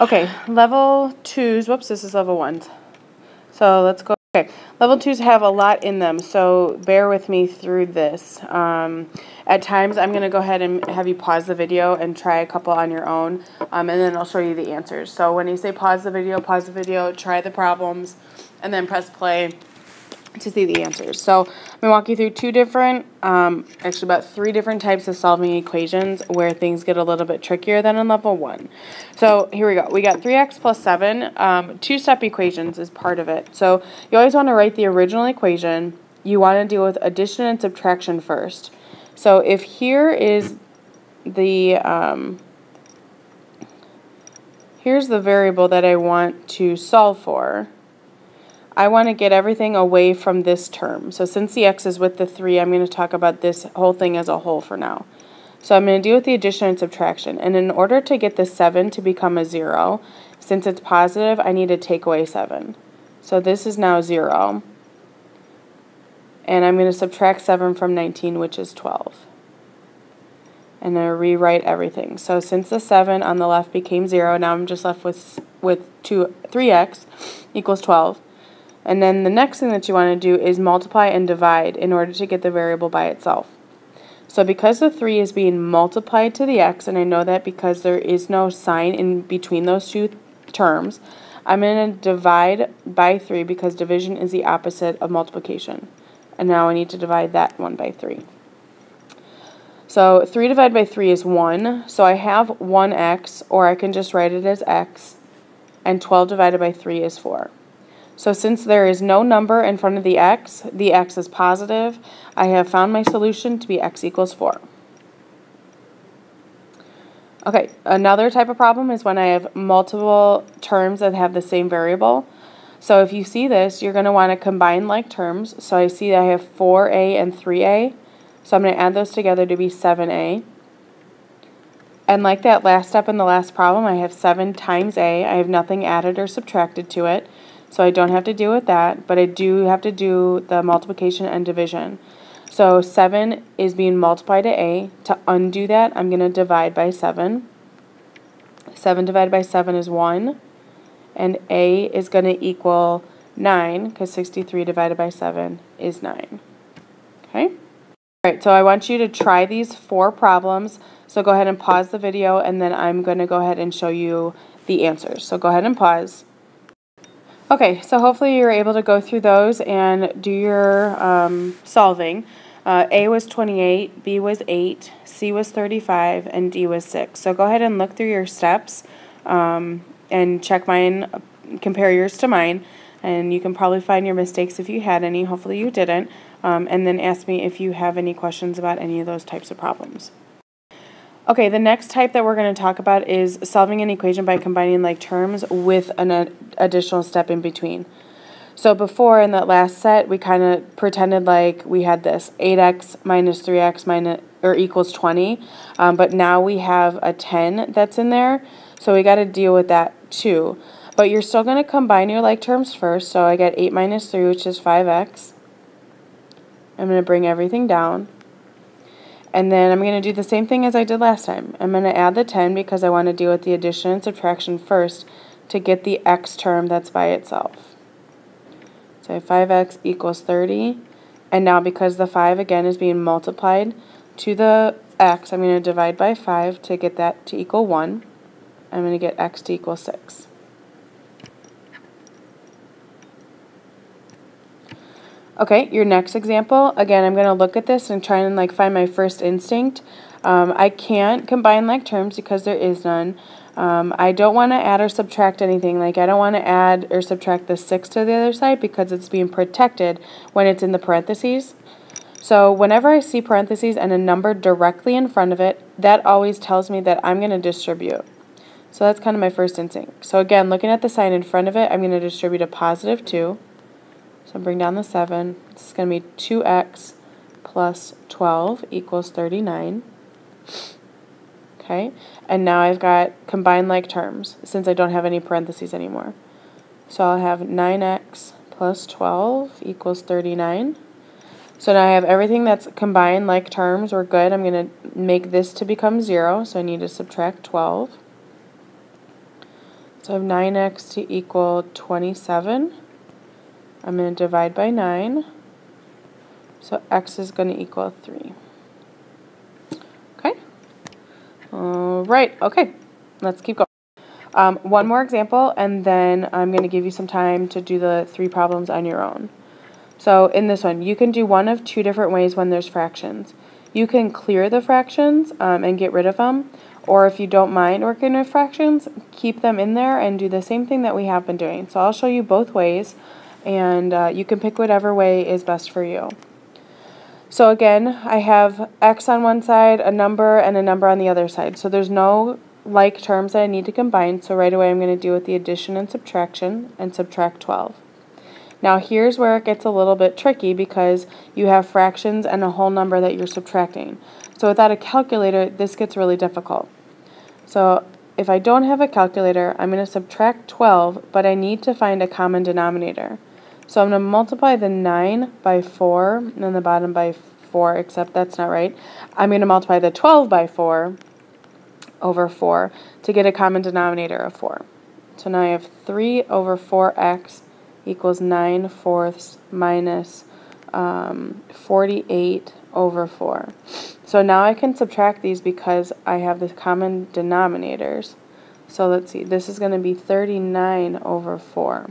Okay, level 2s, whoops, this is level 1s. So let's go. Okay, level 2s have a lot in them, so bear with me through this. At times, I'm going to go ahead and have you pause the video and try a couple on your own, and then I'll show you the answers. So when you say pause the video, try the problems, and then press play to see the answers. So I'm going to walk you through actually about 3 different types of solving equations where things get a little bit trickier than in level 1. So here we go. We got 3x plus 7. 2-step equations is part of it. So you always want to write the original equation. You want to deal with addition and subtraction first. So if here is the here's the variable that I want to solve for, I want to get everything away from this term. So since the x is with the 3, I'm going to talk about this whole thing as a whole for now. So I'm going to deal with the addition and subtraction. And in order to get the 7 to become a 0, since it's positive, I need to take away 7. So this is now 0. And I'm going to subtract 7 from 19, which is 12. And then rewrite everything. So since the 7 on the left became 0, now I'm just left with 3x equals 12. And then the next thing that you want to do is multiply and divide in order to get the variable by itself. So because the 3 is being multiplied to the x, and I know that because there is no sign in between those two terms, I'm going to divide by 3 because division is the opposite of multiplication. And now I need to divide that one by 3. So 3 divided by 3 is 1, so I have 1x, or I can just write it as x, and 12 divided by 3 is 4. So since there is no number in front of the x is positive, I have found my solution to be x equals 4. Okay, another type of problem is when I have multiple terms that have the same variable. So if you see this, you're going to want to combine like terms. So I see that I have 4a and 3a. So I'm going to add those together to be 7a. And like that last step in the last problem, I have 7 times a. I have nothing added or subtracted to it. So I don't have to deal with that, but I do have to do the multiplication and division. So 7 is being multiplied to a. To undo that, I'm going to divide by 7. 7 divided by 7 is 1. And a is going to equal 9, because 63 divided by 7 is 9. Okay? Alright, so I want you to try these 4 problems. So go ahead and pause the video, and then I'm going to go ahead and show you the answers. So go ahead and pause. Okay, so hopefully you're able to go through those and do your solving. A was 28, B was 8, C was 35, and D was 6. So go ahead and look through your steps and check mine, compare yours to mine, and you can probably find your mistakes if you had any. Hopefully you didn't. And then ask me if you have any questions about any of those types of problems. Okay, the next type that we're going to talk about is solving an equation by combining like terms with an additional step in between. So before in that last set, we kind of pretended like we had this 8x minus 3x equals 20, but now we have a 10 that's in there, so we got to deal with that too. But you're still going to combine your like terms first, so I get 8 minus 3, which is 5x. I'm going to bring everything down. And then I'm going to do the same thing as I did last time. I'm going to add the 10 because I want to deal with the addition and subtraction first to get the x term that's by itself. So I have 5x equals 30. And now because the 5 again is being multiplied to the x, I'm going to divide by 5 to get that to equal 1. I'm going to get x to equal 6. Okay, your next example, again, I'm going to look at this and try and like find my first instinct. I can't combine like terms because there is none. I don't want to add or subtract anything. Like I don't want to add or subtract the 6 to the other side because it's being protected when it's in the parentheses. So whenever I see parentheses and a number directly in front of it, that always tells me that I'm going to distribute. So that's kind of my first instinct. So again, looking at the sign in front of it, I'm going to distribute a positive 2. So bring down the 7. This is going to be 2x plus 12 equals 39. Okay, and now I've got combined like terms since I don't have any parentheses anymore. So I'll have 9x plus 12 equals 39. So now I have everything that's combined like terms. We're good. I'm going to make this to become 0, so I need to subtract 12. So I have 9x to equal 27. I'm going to divide by 9. So x is going to equal 3. Okay? All right. Okay. Let's keep going. One more example, and then I'm going to give you some time to do the 3 problems on your own. So in this one, you can do one of 2 different ways when there's fractions. You can clear the fractions and get rid of them, or if you don't mind working with fractions, keep them in there and do the same thing that we have been doing. So I'll show you both ways, and you can pick whatever way is best for you. So again, I have x on one side, a number, and a number on the other side. So there's no like terms that I need to combine, so right away I'm going to deal with the addition and subtraction and subtract 12. Now here's where it gets a little bit tricky because you have fractions and a whole number that you're subtracting. So without a calculator, this gets really difficult. So if I don't have a calculator, I'm going to subtract 12, but I need to find a common denominator. So I'm going to multiply the 9 by 4, and then the bottom by 4, except that's not right. I'm going to multiply the 12 by 4 over 4 to get a common denominator of 4. So now I have 3 over 4x equals 9/4 minus 48 over 4. So now I can subtract these because I have the common denominators. So let's see, this is going to be 39 over 4.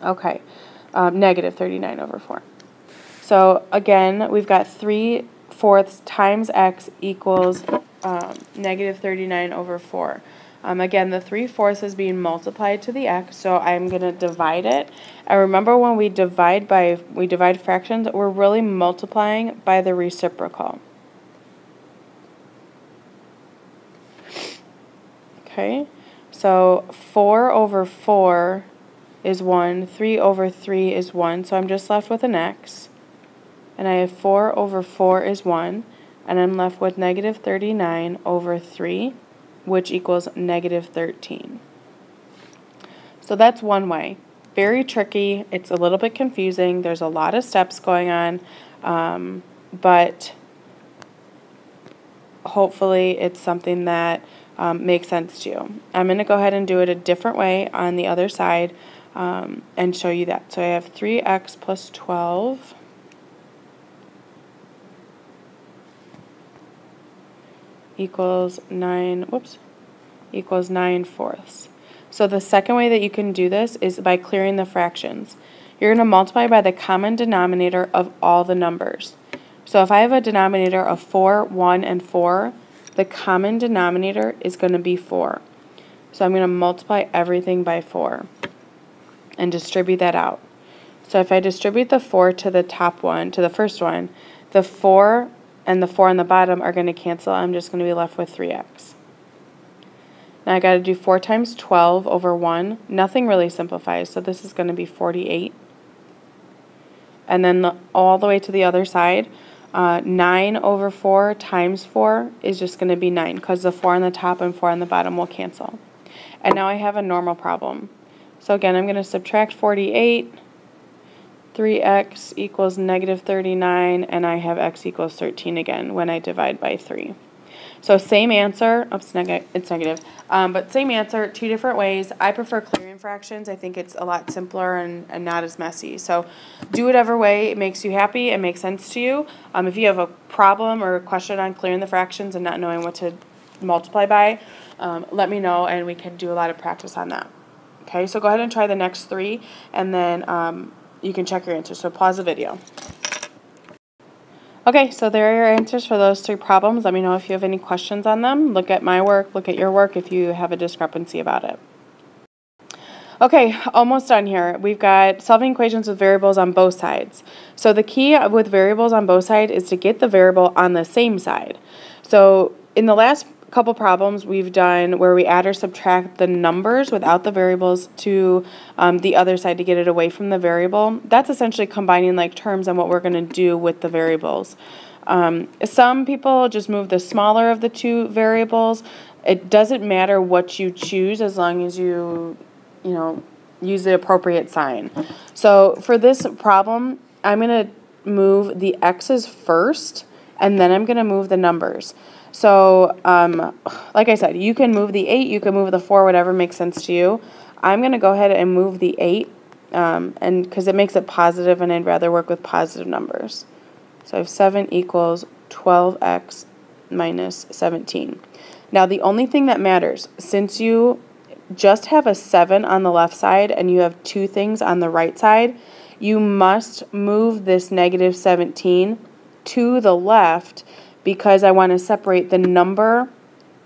Okay, negative 39 over 4. So again, we've got 3/4 times x equals negative 39 over 4. Again, the 3/4 is being multiplied to the x, so I'm going to divide it. And remember, when we divide fractions, we're really multiplying by the reciprocal. Okay, so 4 over 4 is 1, 3 over 3 is 1, so I'm just left with an x. And I have 4 over 4 is 1, and I'm left with negative 39 over 3. Which equals negative 13. So that's one way. Very tricky. It's a little bit confusing. There's a lot of steps going on, but hopefully it's something that makes sense to you. I'm going to go ahead and do it a different way on the other side and show you that. So I have 3x plus 12 equals 9/4. So the second way that you can do this is by clearing the fractions. You're going to multiply by the common denominator of all the numbers. So if I have a denominator of 4, 1, and 4, the common denominator is going to be 4. So I'm going to multiply everything by 4 and distribute that out. So if I distribute the 4 to the top one, to the first one, the 4 and the 4 on the bottom are going to cancel. I'm just going to be left with 3x. Now I got to do 4 times 12 over 1. Nothing really simplifies, so this is going to be 48. And then all the way to the other side, 9 over 4 times 4 is just going to be 9 because the 4 on the top and 4 on the bottom will cancel. And now I have a normal problem. So again, I'm going to subtract 48. 3x equals negative 39, and I have x equals 13 again when I divide by 3. So same answer, oops, it's negative, but same answer, 2 different ways. I prefer clearing fractions. I think it's a lot simpler and not as messy. So do whatever way it makes you happy and makes sense to you. If you have a problem or a question on clearing the fractions and not knowing what to multiply by, let me know and we can do a lot of practice on that. Okay, so go ahead and try the next 3, and then you can check your answers. So pause the video. Okay, so there are your answers for those 3 problems. Let me know if you have any questions on them. Look at my work, look at your work if you have a discrepancy about it. Okay, almost done here. We've got solving equations with variables on both sides. So the key with variables on both sides is to get the variable on the same side. So in the last couple problems we've done where we add or subtract the numbers without the variables to the other side to get it away from the variable. That's essentially combining like terms and what we're going to do with the variables. Some people just move the smaller of the 2 variables. It doesn't matter what you choose as long as you use the appropriate sign. So for this problem, I'm going to move the x's first, and then I'm going to move the numbers. So, like I said, you can move the 8, you can move the 4, whatever makes sense to you. I'm going to go ahead and move the 8, and because it makes it positive, and I'd rather work with positive numbers. So I have 7 equals 12x minus 17. Now, the only thing that matters, since you just have a 7 on the left side and you have 2 things on the right side, you must move this negative 17 to the left, because I want to separate the number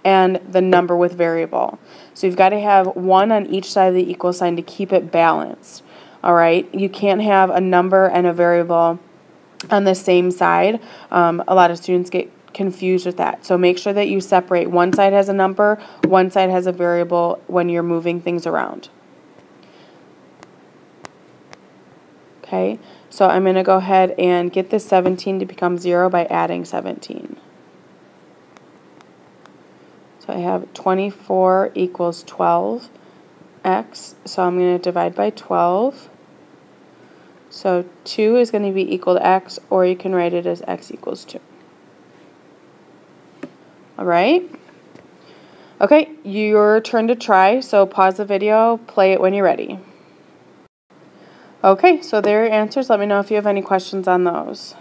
and the number with variable. So you've got to have 1 on each side of the equal sign to keep it balanced. All right, you can't have a number and a variable on the same side. A lot of students get confused with that. So make sure that you separate. One side has a number, one side has a variable when you're moving things around. Okay, so I'm going to go ahead and get this 17 to become 0 by adding 17. So I have 24 equals 12x, so I'm going to divide by 12. So 2 is going to be equal to x, or you can write it as x equals 2. All right? Okay, your turn to try, so pause the video, play it when you're ready. Okay, so there are your answers. Let me know if you have any questions on those.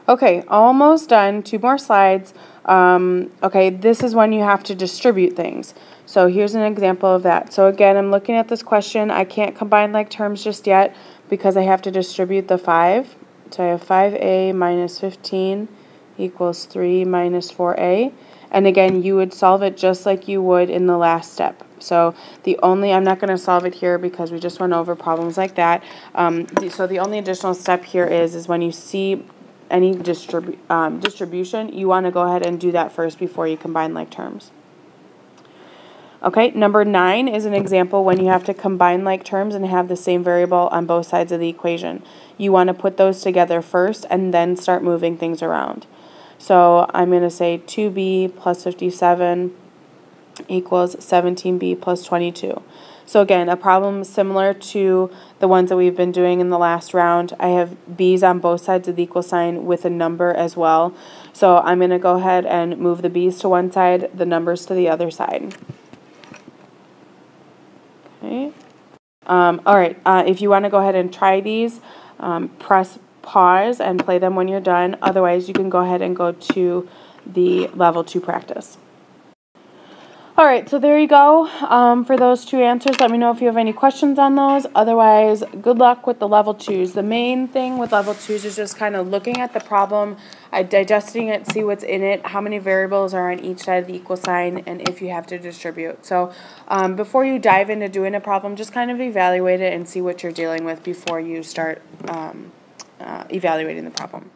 Okay, almost done. 2 more slides. Okay, this is when you have to distribute things. So here's an example of that. So again, I'm looking at this question. I can't combine like terms just yet because I have to distribute the 5. So I have 5a minus 15 equals 3 minus 4a. And again, you would solve it just like you would in the last step. So I'm not going to solve it here because we just went over problems like that. So the only additional step here is when you see any distribution, you want to go ahead and do that first before you combine like terms. Okay, number 9 is an example when you have to combine like terms and have the same variable on both sides of the equation. You want to put those together first and then start moving things around. So I'm going to say 2b plus 57 equals 17b plus 22. So again, a problem similar to the ones that we've been doing in the last round. I have b's on both sides of the equal sign with a number as well. So I'm going to go ahead and move the b's to one side, the numbers to the other side. Okay. All right, if you want to go ahead and try these, press pause and play them when you're done. Otherwise, you can go ahead and go to the level 2 practice. All right, so there you go for those 2 answers. Let me know if you have any questions on those. Otherwise, good luck with the level 2s. The main thing with level 2s is just kind of looking at the problem, digesting it, see what's in it, how many variables are on each side of the equal sign, and if you have to distribute. So before you dive into doing a problem, just kind of evaluate it and see what you're dealing with before you start evaluating the problem.